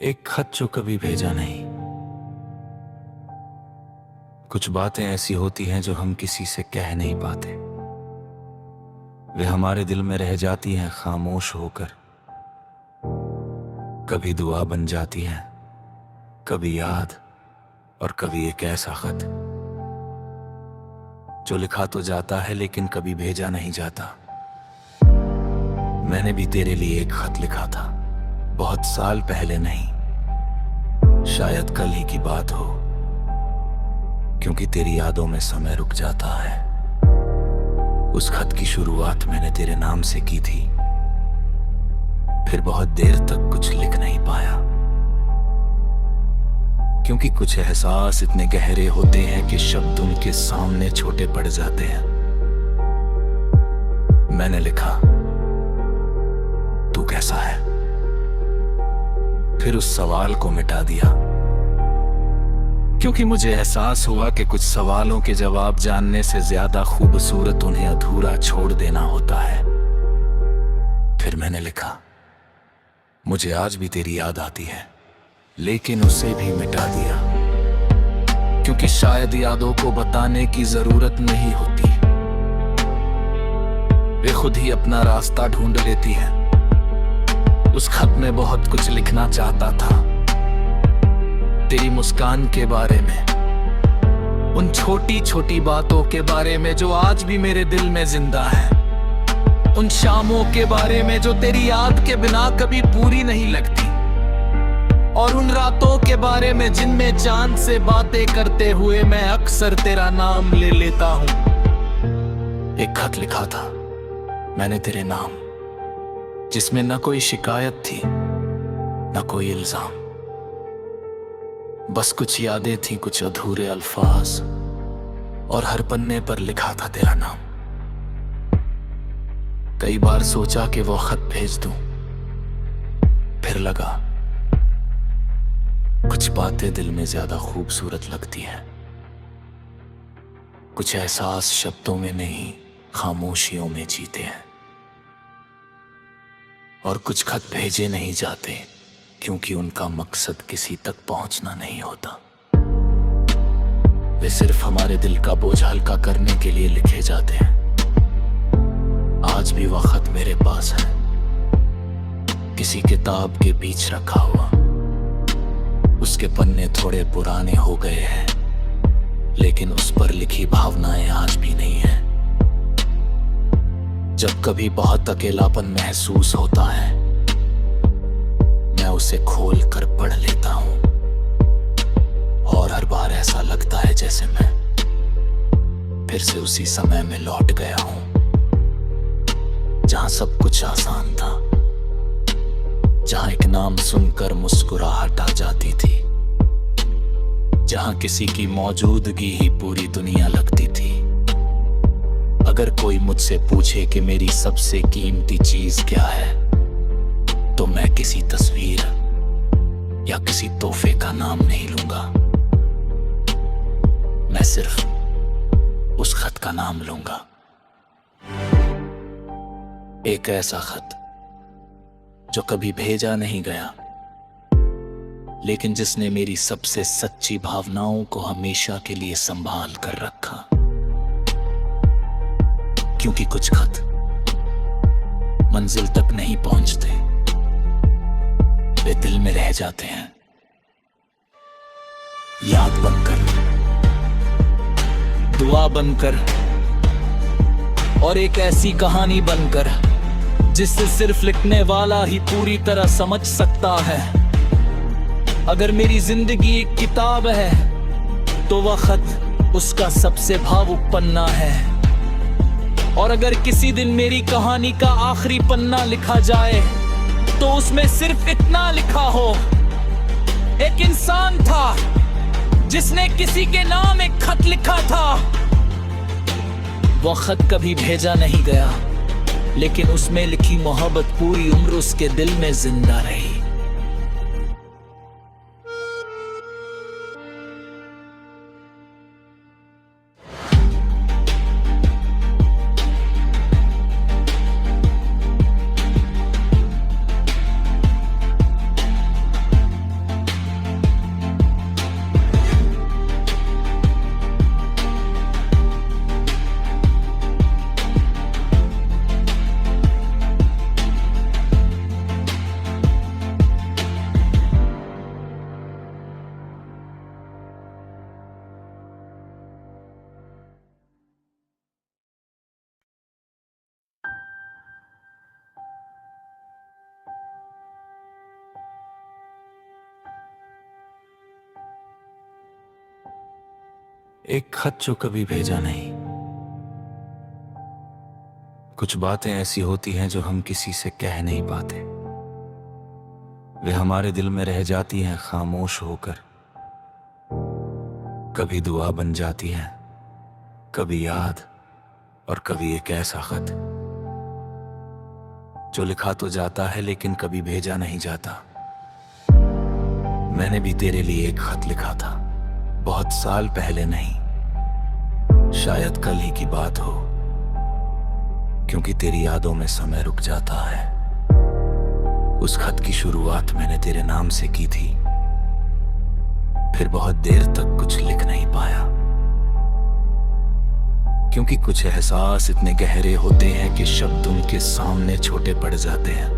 एक खत जो कभी भेजा नहीं। कुछ बातें ऐसी होती हैं जो हम किसी से कह नहीं पाते। वे हमारे दिल में रह जाती हैं खामोश होकर। कभी दुआ बन जाती हैं, कभी याद, और कभी एक ऐसा खत जो लिखा तो जाता है लेकिन कभी भेजा नहीं जाता। मैंने भी तेरे लिए एक खत लिखा था, बहुत साल पहले नहीं, शायद कल ही की बात हो, क्योंकि तेरी यादों में समय रुक जाता है। उस खत की शुरुआत मैंने तेरे नाम से की थी, फिर बहुत देर तक कुछ लिख नहीं पाया, क्योंकि कुछ एहसास इतने गहरे होते हैं कि शब्द उनके सामने छोटे पड़ जाते हैं। मैंने लिखा, तू कैसा है? फिर उस सवाल को मिटा दिया, क्योंकि मुझे एहसास हुआ कि कुछ सवालों के जवाब जानने से ज्यादा खूबसूरत उन्हें अधूरा छोड़ देना होता है। फिर मैंने लिखा, मुझे आज भी तेरी याद आती है, लेकिन उसे भी मिटा दिया, क्योंकि शायद यादों को बताने की जरूरत नहीं होती, वे खुद ही अपना रास्ता ढूंढ लेती हैं। उस खत में बहुत कुछ लिखना चाहता था, तेरी मुस्कान के बारे में, उन छोटी छोटी बातों के बारे में जो आज भी मेरे दिल में जिंदा है, उन शामों के बारे में जो तेरी याद के बिना कभी पूरी नहीं लगती, और उन रातों के बारे में जिनमें चांद से बातें करते हुए मैं अक्सर तेरा नाम ले लेता हूं। एक खत लिखा था मैंने तेरे नाम, जिसमें न कोई शिकायत थी न कोई इल्जाम, बस कुछ यादें थी, कुछ अधूरे अल्फाज, और हर पन्ने पर लिखा था तेरा नाम। कई बार सोचा कि वो खत भेज दूं, फिर लगा कुछ बातें दिल में ज्यादा खूबसूरत लगती हैं। कुछ एहसास शब्दों में नहीं, खामोशियों में जीते हैं, और कुछ खत भेजे नहीं जाते क्योंकि उनका मकसद किसी तक पहुंचना नहीं होता। वे सिर्फ हमारे दिल का बोझ हल्का करने के लिए लिखे जाते हैं। आज भी वह खत मेरे पास है, किसी किताब के बीच रखा हुआ। उसके पन्ने थोड़े पुराने हो गए हैं, लेकिन उस पर लिखी भावनाएं आज भी नहीं है। जब कभी बहुत अकेलापन महसूस होता है, मैं उसे खोल कर पढ़ लेता हूं, और हर बार ऐसा लगता है जैसे मैं फिर से उसी समय में लौट गया हूं, जहां सब कुछ आसान था, जहां एक नाम सुनकर मुस्कुराहट आ जाती थी, जहां किसी की मौजूदगी ही पूरी दुनिया लगती थी। अगर कोई मुझसे पूछे कि मेरी सबसे कीमती चीज क्या है, तो मैं किसी तस्वीर या किसी तोहफे का नाम नहीं लूंगा, मैं सिर्फ उस खत का नाम लूंगा। एक ऐसा खत जो कभी भेजा नहीं गया, लेकिन जिसने मेरी सबसे सच्ची भावनाओं को हमेशा के लिए संभाल कर रखा। क्योंकि कुछ खत मंजिल तक नहीं पहुंचते, वे दिल में रह जाते हैं, याद बनकर, दुआ बनकर, और एक ऐसी कहानी बनकर जिससे सिर्फ लिखने वाला ही पूरी तरह समझ सकता है। अगर मेरी जिंदगी एक किताब है, तो वह खत उसका सबसे भावुक पन्ना है, और अगर किसी दिन मेरी कहानी का आखिरी पन्ना लिखा जाए, तो उसमें सिर्फ इतना लिखा हो, एक इंसान था जिसने किसी के नाम एक खत लिखा था। वह खत कभी भेजा नहीं गया, लेकिन उसमें लिखी मोहब्बत पूरी उम्र उसके दिल में जिंदा रही। एक खत जो कभी भेजा नहीं। कुछ बातें ऐसी होती हैं जो हम किसी से कह नहीं पाते। वे हमारे दिल में रह जाती हैं खामोश होकर। कभी दुआ बन जाती हैं, कभी याद, और कभी एक ऐसा खत जो लिखा तो जाता है लेकिन कभी भेजा नहीं जाता। मैंने भी तेरे लिए एक खत लिखा था, बहुत साल पहले नहीं, शायद कल ही की बात हो, क्योंकि तेरी यादों में समय रुक जाता है। उस खत की शुरुआत मैंने तेरे नाम से की थी, फिर बहुत देर तक कुछ लिख नहीं पाया, क्योंकि कुछ एहसास इतने गहरे होते हैं कि शब्द उनके सामने छोटे पड़ जाते हैं।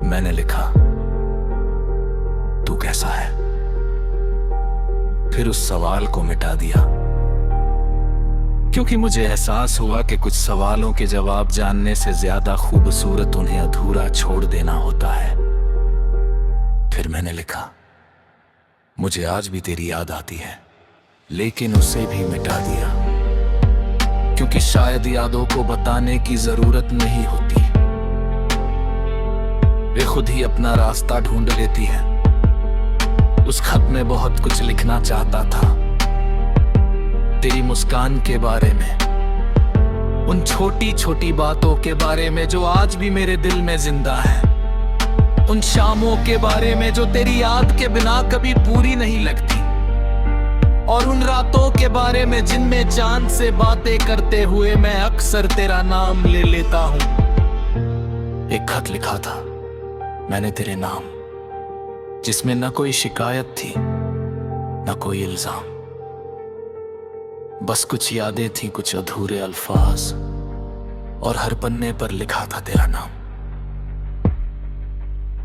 मैंने लिखा, तू कैसा है? फिर उस सवाल को मिटा दिया, क्योंकि मुझे एहसास हुआ कि कुछ सवालों के जवाब जानने से ज्यादा खूबसूरत उन्हें अधूरा छोड़ देना होता है। फिर मैंने लिखा, मुझे आज भी तेरी याद आती है, लेकिन उसे भी मिटा दिया, क्योंकि शायद यादों को बताने की जरूरत नहीं होती, वे खुद ही अपना रास्ता ढूंढ लेती है। उस खत में बहुत कुछ लिखना चाहता था, तेरी मुस्कान के बारे में, उन छोटी छोटी बातों के बारे में जो आज भी मेरे दिल में जिंदा है, उन शामों के बारे में जो तेरी याद के बिना कभी पूरी नहीं लगती, और उन रातों के बारे में जिनमें चांद से बातें करते हुए मैं अक्सर तेरा नाम ले लेता हूं। एक खत लिखा था मैंने तेरे नाम, जिसमें न कोई शिकायत थी न कोई इल्जाम, बस कुछ यादें थी, कुछ अधूरे अल्फाज, और हर पन्ने पर लिखा था तेरा नाम।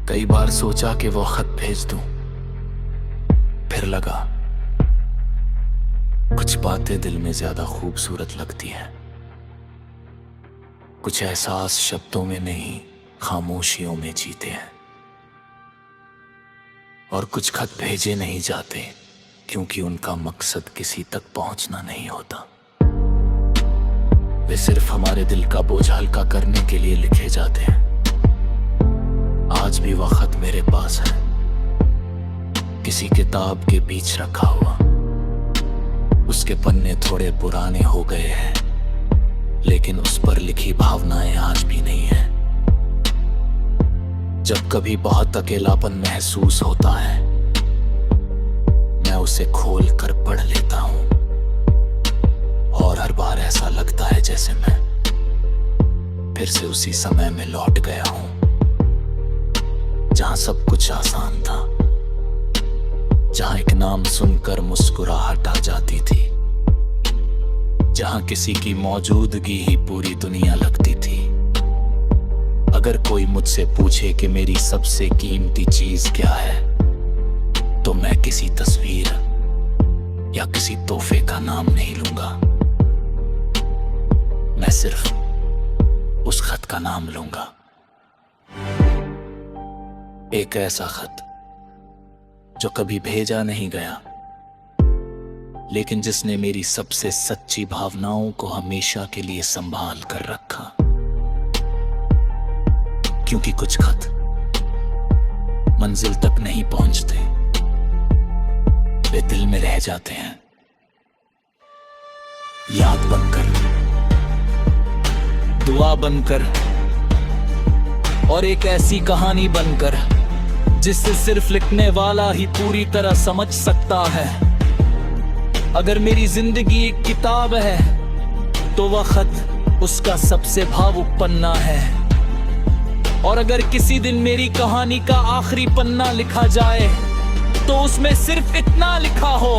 कई बार सोचा कि वो खत भेज दूं, फिर लगा कुछ बातें दिल में ज्यादा खूबसूरत लगती हैं। कुछ एहसास शब्दों में नहीं, खामोशियों में जीते हैं, और कुछ खत भेजे नहीं जाते क्योंकि उनका मकसद किसी तक पहुंचना नहीं होता। वे सिर्फ हमारे दिल का बोझ हल्का करने के लिए लिखे जाते हैं। आज भी वह खत मेरे पास है, किसी किताब के बीच रखा हुआ। उसके पन्ने थोड़े पुराने हो गए हैं, लेकिन उस पर लिखी भावनाएं आज भी नहीं है। जब कभी बहुत अकेलापन महसूस होता है, मैं उसे खोल कर पढ़ लेता हूं, और हर बार ऐसा लगता है जैसे मैं फिर से उसी समय में लौट गया हूं, जहां सब कुछ आसान था, जहां एक नाम सुनकर मुस्कुराहट आ जाती थी, जहां किसी की मौजूदगी ही पूरी दुनिया लगती थी। अगर कोई मुझसे पूछे कि मेरी सबसे कीमती चीज क्या है, तो मैं किसी तस्वीर या किसी तोहफे का नाम नहीं लूंगा, मैं सिर्फ उस खत का नाम लूंगा। एक ऐसा खत जो कभी भेजा नहीं गया, लेकिन जिसने मेरी सबसे सच्ची भावनाओं को हमेशा के लिए संभाल कर रखा। क्योंकि कुछ खत मंजिल तक नहीं पहुंचते, वे दिल में रह जाते हैं, याद बनकर, दुआ बनकर, और एक ऐसी कहानी बनकर जिससे सिर्फ लिखने वाला ही पूरी तरह समझ सकता है। अगर मेरी जिंदगी एक किताब है, तो वह खत उसका सबसे भावुक पन्ना है, और अगर किसी दिन मेरी कहानी का आखिरी पन्ना लिखा जाए, तो उसमें सिर्फ इतना लिखा हो,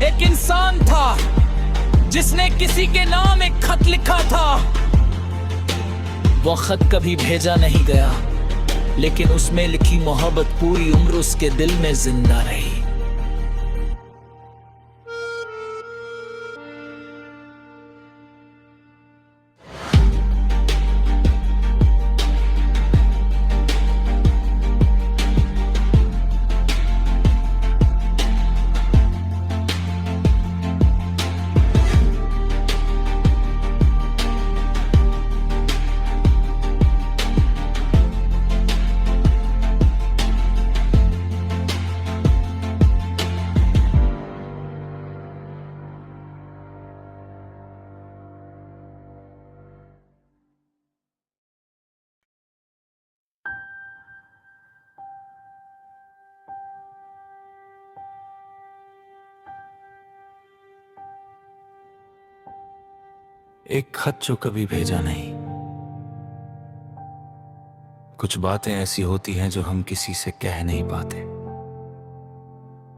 एक इंसान था जिसने किसी के नाम एक खत लिखा था। वह खत कभी भेजा नहीं गया, लेकिन उसमें लिखी मोहब्बत पूरी उम्र उसके दिल में जिंदा रही। एक खत जो कभी भेजा नहीं। कुछ बातें ऐसी होती हैं जो हम किसी से कह नहीं पाते।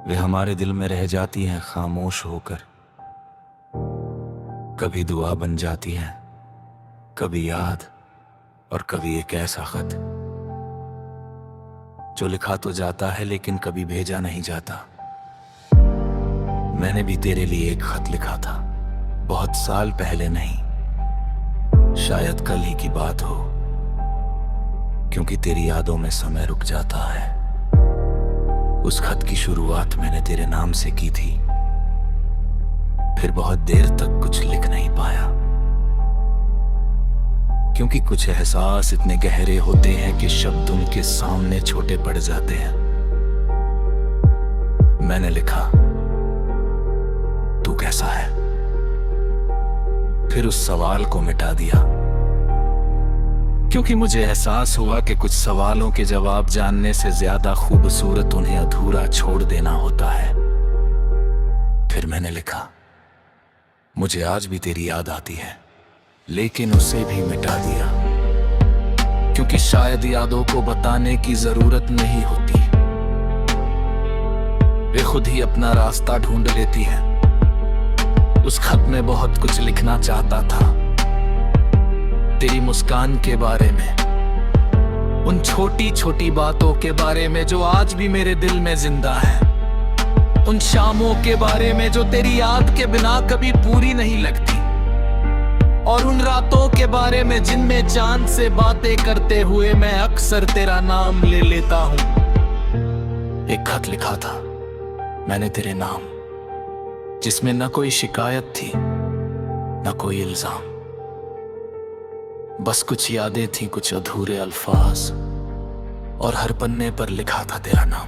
वे हमारे दिल में रह जाती हैं खामोश होकर। कभी दुआ बन जाती हैं, कभी याद, और कभी एक ऐसा खत जो लिखा तो जाता है लेकिन कभी भेजा नहीं जाता। मैंने भी तेरे लिए एक खत लिखा था, बहुत साल पहले नहीं, शायद कल ही की बात हो, क्योंकि तेरी यादों में समय रुक जाता है। उस खत की शुरुआत मैंने तेरे नाम से की थी, फिर बहुत देर तक कुछ लिख नहीं पाया, क्योंकि कुछ एहसास इतने गहरे होते हैं कि शब्द उनके सामने छोटे पड़ जाते हैं। मैंने लिखा, तू कैसा है? फिर उस सवाल को मिटा दिया, क्योंकि मुझे एहसास हुआ कि कुछ सवालों के जवाब जानने से ज्यादा खूबसूरत उन्हें अधूरा छोड़ देना होता है। फिर मैंने लिखा, मुझे आज भी तेरी याद आती है, लेकिन उसे भी मिटा दिया, क्योंकि शायद यादों को बताने की जरूरत नहीं होती, वे खुद ही अपना रास्ता ढूंढ लेती हैं। उस खत में बहुत कुछ लिखना चाहता था, तेरी मुस्कान के बारे में, उन छोटी छोटी बातों के बारे में जो आज भी मेरे दिल में जिंदा है, उन शामों के बारे में जो तेरी याद के बिना कभी पूरी नहीं लगती, और उन रातों के बारे में जिनमें चांद से बातें करते हुए मैं अक्सर तेरा नाम ले लेता हूं। एक खत लिखा था मैंने तेरे नाम, जिसमें न कोई शिकायत थी न कोई इल्जाम, बस कुछ यादें थी, कुछ अधूरे अल्फाज, और हर पन्ने पर लिखा था तेरा नाम।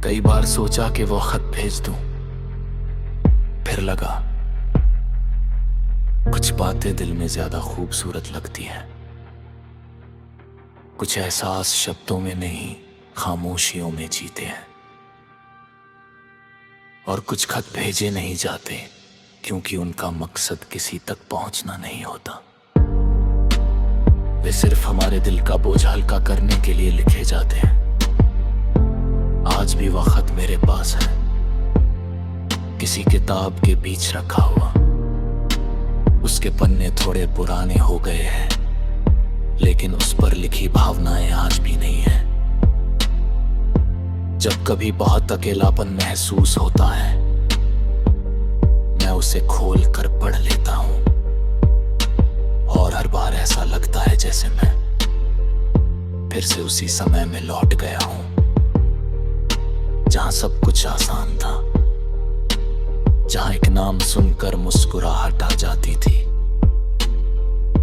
कई बार सोचा कि वो खत भेज दूं, फिर लगा कुछ बातें दिल में ज्यादा खूबसूरत लगती हैं। कुछ एहसास शब्दों में नहीं, खामोशियों में जीते हैं, और कुछ खत भेजे नहीं जाते क्योंकि उनका मकसद किसी तक पहुंचना नहीं होता। वे सिर्फ हमारे दिल का बोझ हल्का करने के लिए लिखे जाते हैं। आज भी वह खत मेरे पास है, किसी किताब के बीच रखा हुआ। उसके पन्ने थोड़े पुराने हो गए हैं, लेकिन उस पर लिखी भावनाएं आज भी नहीं है। जब कभी बहुत अकेलापन महसूस होता है, मैं उसे खोल कर पढ़ लेता हूं, और हर बार ऐसा लगता है जैसे मैं फिर से उसी समय में लौट गया हूं, जहां सब कुछ आसान था, जहां एक नाम सुनकर मुस्कुराहट आ जाती थी,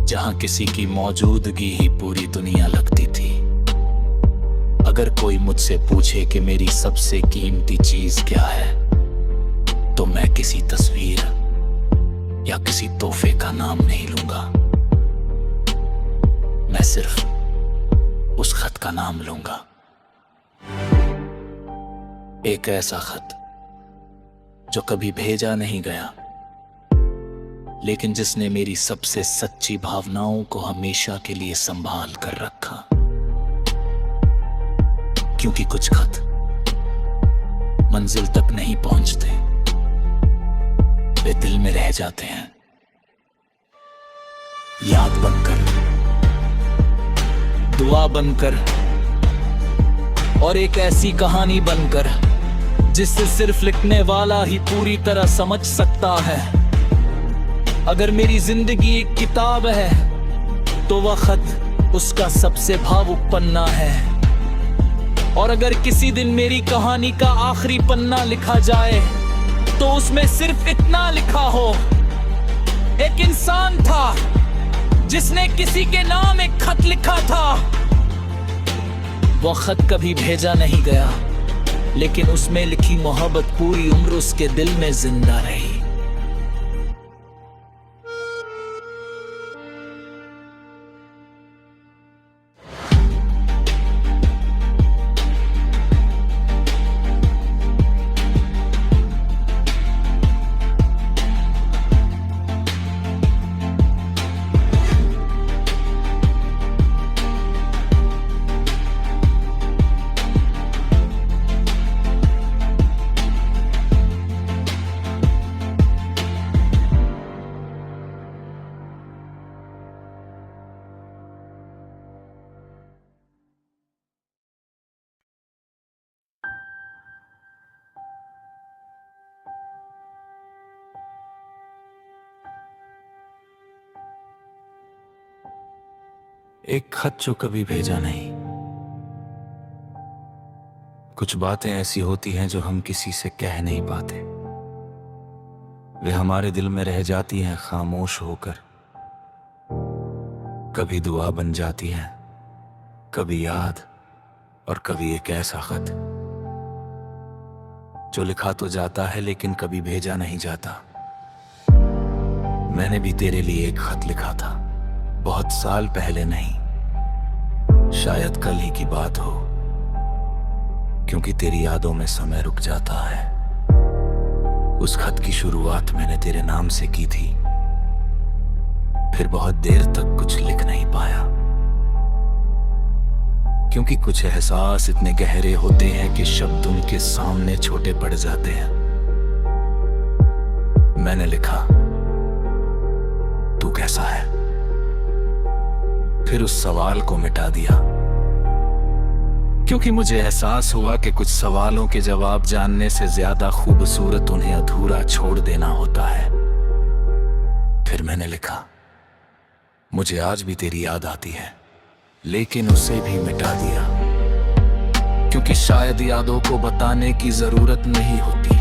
जहां किसी की मौजूदगी ही पूरी दुनिया लगती थी। अगर कोई मुझसे पूछे कि मेरी सबसे कीमती चीज क्या है, तो मैं किसी तस्वीर या किसी तोहफे का नाम नहीं लूंगा, मैं सिर्फ उस खत का नाम लूंगा। एक ऐसा खत जो कभी भेजा नहीं गया, लेकिन जिसने मेरी सबसे सच्ची भावनाओं को हमेशा के लिए संभाल कर रखा, क्योंकि कुछ खत मंजिल तक नहीं पहुंचते, वे दिल में रह जाते हैं, याद बनकर, दुआ बनकर, और एक ऐसी कहानी बनकर जिससे सिर्फ लिखने वाला ही पूरी तरह समझ सकता है। अगर मेरी जिंदगी एक किताब है, तो वह खत उसका सबसे भावुक पन्ना है, और अगर किसी दिन मेरी कहानी का आखिरी पन्ना लिखा जाए, तो उसमें सिर्फ इतना लिखा हो, एक इंसान था जिसने किसी के नाम एक खत लिखा था। वो खत कभी भेजा नहीं गया, लेकिन उसमें लिखी मोहब्बत पूरी उम्र उसके दिल में जिंदा रही। एक खत जो कभी भेजा नहीं। कुछ बातें ऐसी होती हैं जो हम किसी से कह नहीं पाते। वे हमारे दिल में रह जाती हैं खामोश होकर। कभी दुआ बन जाती हैं, कभी याद, और कभी एक ऐसा खत जो लिखा तो जाता है लेकिन कभी भेजा नहीं जाता। मैंने भी तेरे लिए एक खत लिखा था, बहुत साल पहले नहीं, शायद कल ही की बात हो, क्योंकि तेरी यादों में समय रुक जाता है। उस खत की शुरुआत मैंने तेरे नाम से की थी, फिर बहुत देर तक कुछ लिख नहीं पाया, क्योंकि कुछ एहसास इतने गहरे होते हैं कि शब्द उनके सामने छोटे पड़ जाते हैं। मैंने लिखा, तू कैसा है? फिर उस सवाल को मिटा दिया, क्योंकि मुझे एहसास हुआ कि कुछ सवालों के जवाब जानने से ज्यादा खूबसूरत उन्हें अधूरा छोड़ देना होता है। फिर मैंने लिखा, मुझे आज भी तेरी याद आती है, लेकिन उसे भी मिटा दिया, क्योंकि शायद यादों को बताने की जरूरत नहीं होती,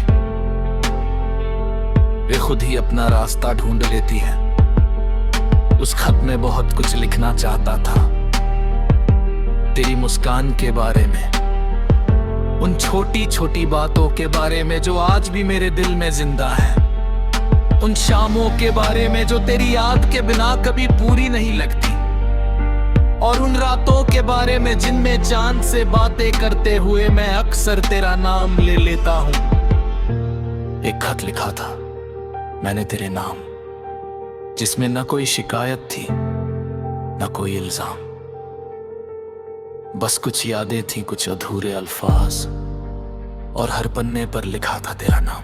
वे खुद ही अपना रास्ता ढूंढ लेती हैं। उस खत में बहुत कुछ लिखना चाहता था, तेरी मुस्कान के बारे में, उन छोटी छोटी बातों के बारे में जो आज भी मेरे दिल में जिंदा है, उन शामों के बारे में जो तेरी याद के बिना कभी पूरी नहीं लगती, और उन रातों के बारे में जिनमें चांद से बातें करते हुए मैं अक्सर तेरा नाम ले लेता हूं। एक खत लिखा था मैंने तेरे नाम, जिसमें न कोई शिकायत थी न कोई इल्जाम, बस कुछ यादें थी, कुछ अधूरे अल्फाज, और हर पन्ने पर लिखा था तेरा नाम।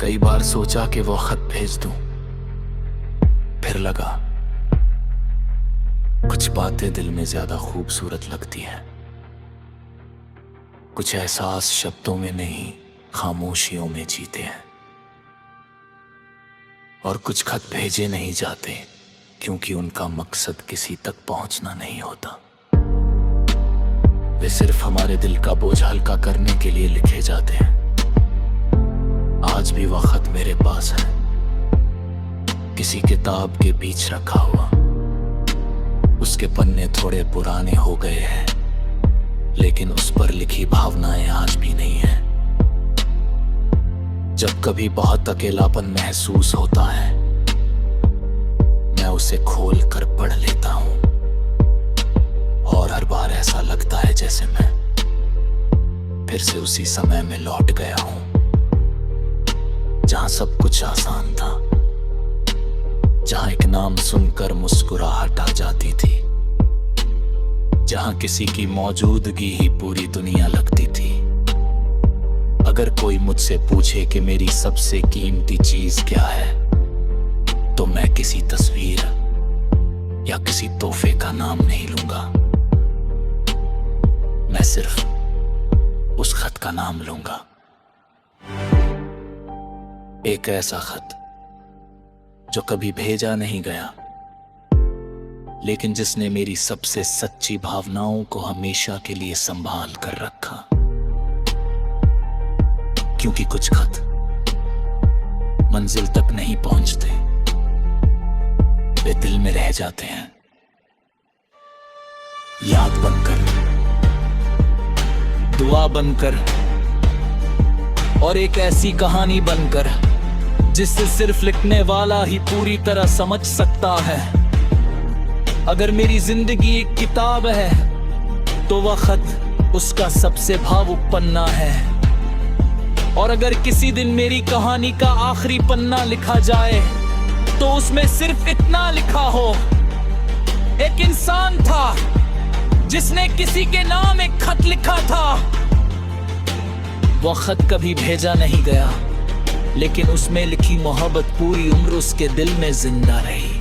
कई बार सोचा कि वो खत भेज दूं, फिर लगा कुछ बातें दिल में ज्यादा खूबसूरत लगती हैं। कुछ एहसास शब्दों में नहीं, खामोशियों में जीते हैं, और कुछ खत भेजे नहीं जाते, क्योंकि उनका मकसद किसी तक पहुंचना नहीं होता। वे सिर्फ हमारे दिल का बोझ हल्का करने के लिए लिखे जाते हैं। आज भी वह खत मेरे पास है, किसी किताब के बीच रखा हुआ। उसके पन्ने थोड़े पुराने हो गए हैं, लेकिन उस पर लिखी भावनाएं आज भी नहीं है। जब कभी बहुत अकेलापन महसूस होता है, मैं उसे खोल कर पढ़ लेता हूं, और हर बार ऐसा लगता है जैसे मैं फिर से उसी समय में लौट गया हूं, जहां सब कुछ आसान था, जहां एक नाम सुनकर मुस्कुराहट आ जाती थी, जहां किसी की मौजूदगी ही पूरी दुनिया लगती थी। अगर कोई मुझसे पूछे कि मेरी सबसे कीमती चीज क्या है, तो मैं किसी तस्वीर या किसी तोहफे का नाम नहीं लूंगा, मैं सिर्फ उस खत का नाम लूंगा। एक ऐसा खत जो कभी भेजा नहीं गया, लेकिन जिसने मेरी सबसे सच्ची भावनाओं को हमेशा के लिए संभाल कर रखा, क्योंकि कुछ खत मंजिल तक नहीं पहुंचते, वे दिल में रह जाते हैं, याद बनकर, दुआ बनकर, और एक ऐसी कहानी बनकर जिससे सिर्फ लिखने वाला ही पूरी तरह समझ सकता है। अगर मेरी जिंदगी एक किताब है, तो वह खत उसका सबसे भावुक पन्ना है, और अगर किसी दिन मेरी कहानी का आखिरी पन्ना लिखा जाए, तो उसमें सिर्फ इतना लिखा हो, एक इंसान था जिसने किसी के नाम एक खत लिखा था। वह खत कभी भेजा नहीं गया, लेकिन उसमें लिखी मोहब्बत पूरी उम्र उसके दिल में जिंदा रही।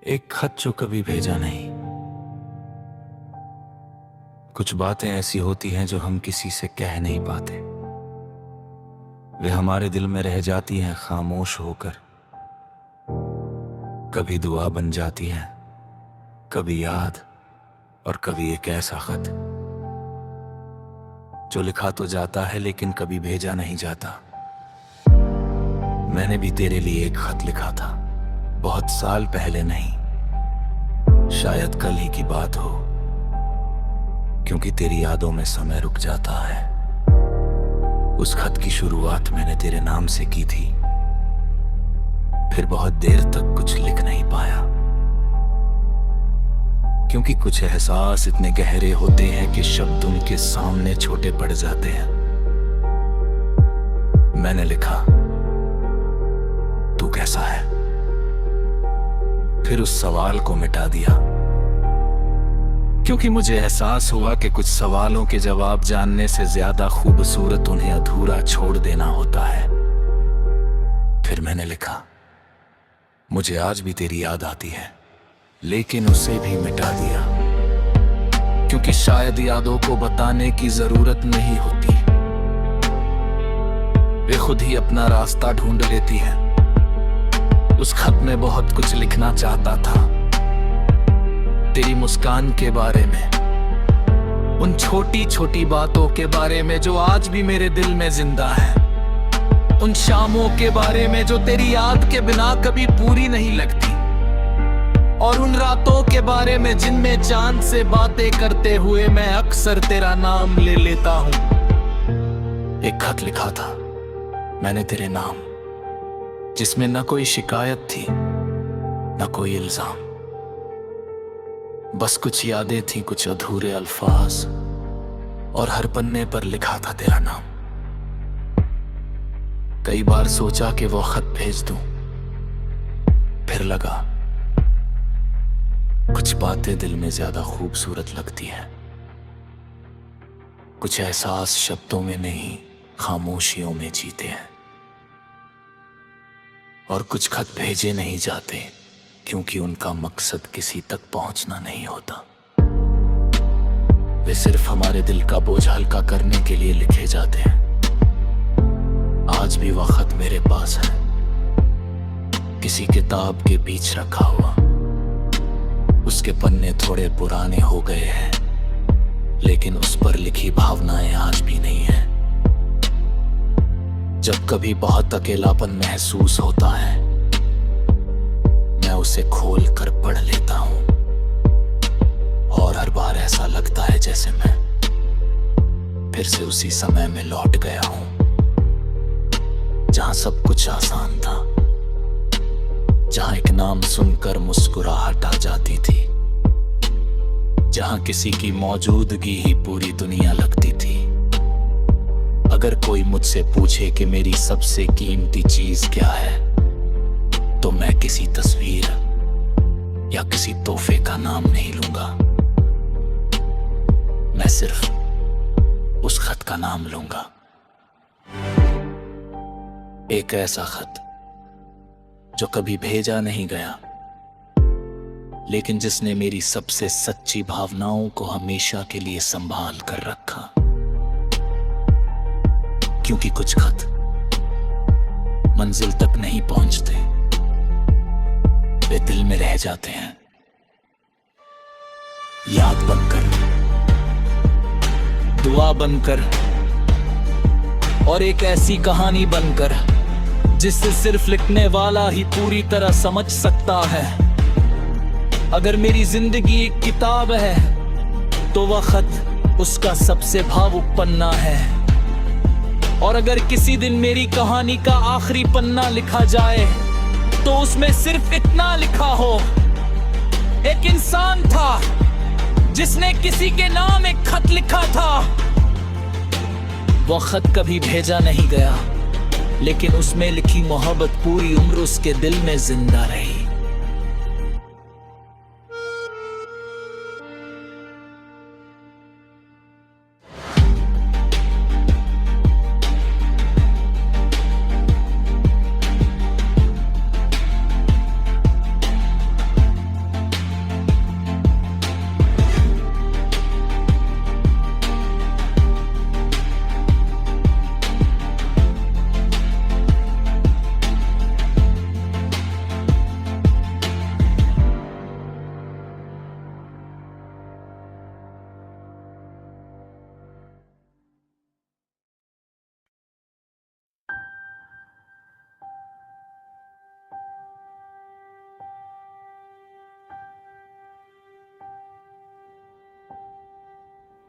एक खत जो कभी भेजा नहीं। कुछ बातें ऐसी होती हैं जो हम किसी से कह नहीं पाते। वे हमारे दिल में रह जाती हैं खामोश होकर। कभी दुआ बन जाती हैं, कभी याद, और कभी एक ऐसा खत जो लिखा तो जाता है लेकिन कभी भेजा नहीं जाता। मैंने भी तेरे लिए एक खत लिखा था, बहुत साल पहले नहीं, शायद कल ही की बात हो, क्योंकि तेरी यादों में समय रुक जाता है। उस खत की शुरुआत मैंने तेरे नाम से की थी, फिर बहुत देर तक कुछ लिख नहीं पाया, क्योंकि कुछ एहसास इतने गहरे होते हैं कि शब्द उनके सामने छोटे पड़ जाते हैं। मैंने लिखा, तू कैसा है? फिर उस सवाल को मिटा दिया, क्योंकि मुझे एहसास हुआ कि कुछ सवालों के जवाब जानने से ज्यादा खूबसूरत उन्हें अधूरा छोड़ देना होता है। फिर मैंने लिखा, मुझे आज भी तेरी याद आती है, लेकिन उसे भी मिटा दिया, क्योंकि शायद यादों को बताने की जरूरत नहीं होती, वे खुद ही अपना रास्ता ढूंढ लेती हैं। उस खत में बहुत कुछ लिखना चाहता था, तेरी मुस्कान के बारे में, उन छोटी छोटी बातों के बारे में जो आज भी मेरे दिल में जिंदा है, उन शामों के बारे में जो तेरी याद के बिना कभी पूरी नहीं लगती, और उन रातों के बारे में जिनमें चांद से बातें करते हुए मैं अक्सर तेरा नाम ले लेता हूं। एक खत लिखा था मैंने तेरे नाम, जिसमें न कोई शिकायत थी न कोई इल्जाम, बस कुछ यादें थी, कुछ अधूरे अल्फाज, और हर पन्ने पर लिखा था तेरा नाम। कई बार सोचा कि वो खत भेज दूं, फिर लगा कुछ बातें दिल में ज्यादा खूबसूरत लगती हैं। कुछ एहसास शब्दों में नहीं, खामोशियों में जीते हैं, और कुछ खत भेजे नहीं जाते क्योंकि उनका मकसद किसी तक पहुंचना नहीं होता। वे सिर्फ हमारे दिल का बोझ हल्का करने के लिए लिखे जाते हैं। आज भी वह खत मेरे पास है, किसी किताब के बीच रखा हुआ। उसके पन्ने थोड़े पुराने हो गए हैं, लेकिन उस पर लिखी भावनाएं आज भी नहीं है। जब कभी बहुत अकेलापन महसूस होता है, मैं उसे खोल कर पढ़ लेता हूं, और हर बार ऐसा लगता है जैसे मैं फिर से उसी समय में लौट गया हूं, जहां सब कुछ आसान था, जहां एक नाम सुनकर मुस्कुराहट आ जाती थी, जहां किसी की मौजूदगी ही पूरी दुनिया लगती थी। अगर कोई मुझसे पूछे कि मेरी सबसे कीमती चीज क्या है, तो मैं किसी तस्वीर या किसी तोहफे का नाम नहीं लूंगा, मैं सिर्फ उस खत का नाम लूंगा। एक ऐसा खत जो कभी भेजा नहीं गया, लेकिन जिसने मेरी सबसे सच्ची भावनाओं को हमेशा के लिए संभाल कर रखा। क्योंकि कुछ खत मंजिल तक नहीं पहुंचते, वे दिल में रह जाते हैं, याद बनकर, दुआ बनकर, और एक ऐसी कहानी बनकर जिससे सिर्फ लिखने वाला ही पूरी तरह समझ सकता है। अगर मेरी जिंदगी एक किताब है, तो वह खत उसका सबसे भावुक पन्ना है, और अगर किसी दिन मेरी कहानी का आखिरी पन्ना लिखा जाए, तो उसमें सिर्फ इतना लिखा हो, एक इंसान था जिसने किसी के नाम एक खत लिखा था। वह खत कभी भेजा नहीं गया, लेकिन उसमें लिखी मोहब्बत पूरी उम्र उसके दिल में जिंदा रही।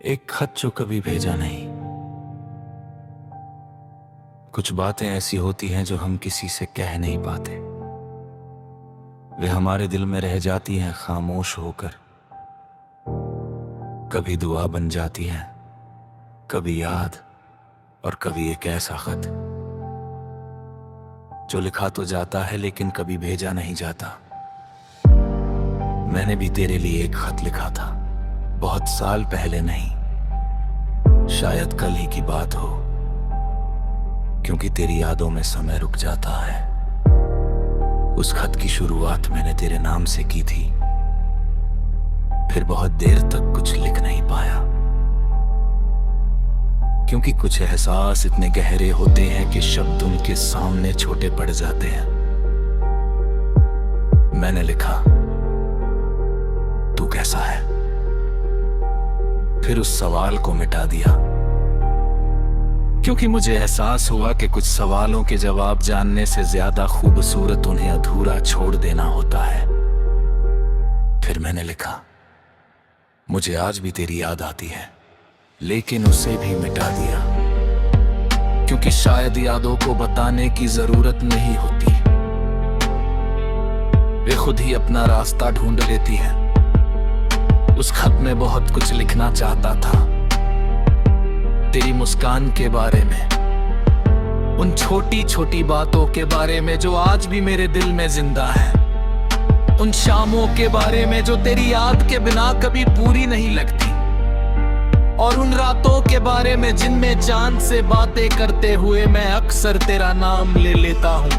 एक खत जो कभी भेजा नहीं। कुछ बातें ऐसी होती हैं जो हम किसी से कह नहीं पाते। वे हमारे दिल में रह जाती हैं खामोश होकर। कभी दुआ बन जाती हैं, कभी याद, और कभी एक ऐसा खत जो लिखा तो जाता है लेकिन कभी भेजा नहीं जाता। मैंने भी तेरे लिए एक खत लिखा था, बहुत साल पहले नहीं, शायद कल ही की बात हो, क्योंकि तेरी यादों में समय रुक जाता है। उस खत की शुरुआत मैंने तेरे नाम से की थी, फिर बहुत देर तक कुछ लिख नहीं पाया, क्योंकि कुछ एहसास इतने गहरे होते हैं कि शब्द उनके सामने छोटे पड़ जाते हैं। मैंने लिखा, तू कैसा है? फिर उस सवाल को मिटा दिया, क्योंकि मुझे एहसास हुआ कि कुछ सवालों के जवाब जानने से ज्यादा खूबसूरत उन्हें अधूरा छोड़ देना होता है। फिर मैंने लिखा, मुझे आज भी तेरी याद आती है, लेकिन उसे भी मिटा दिया, क्योंकि शायद यादों को बताने की जरूरत नहीं होती, वे खुद ही अपना रास्ता ढूंढ लेती हैं। उस खत में बहुत कुछ लिखना चाहता था, तेरी मुस्कान के बारे में, उन छोटी छोटी बातों के बारे में जो आज भी मेरे दिल में जिंदा है, उन शामों के बारे में जो तेरी याद के बिना कभी पूरी नहीं लगती, और उन रातों के बारे में जिनमें चांद से बातें करते हुए मैं अक्सर तेरा नाम ले लेता हूं।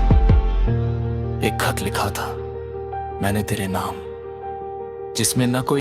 एक खत लिखा था मैंने तेरे नाम, जिसमें न कोई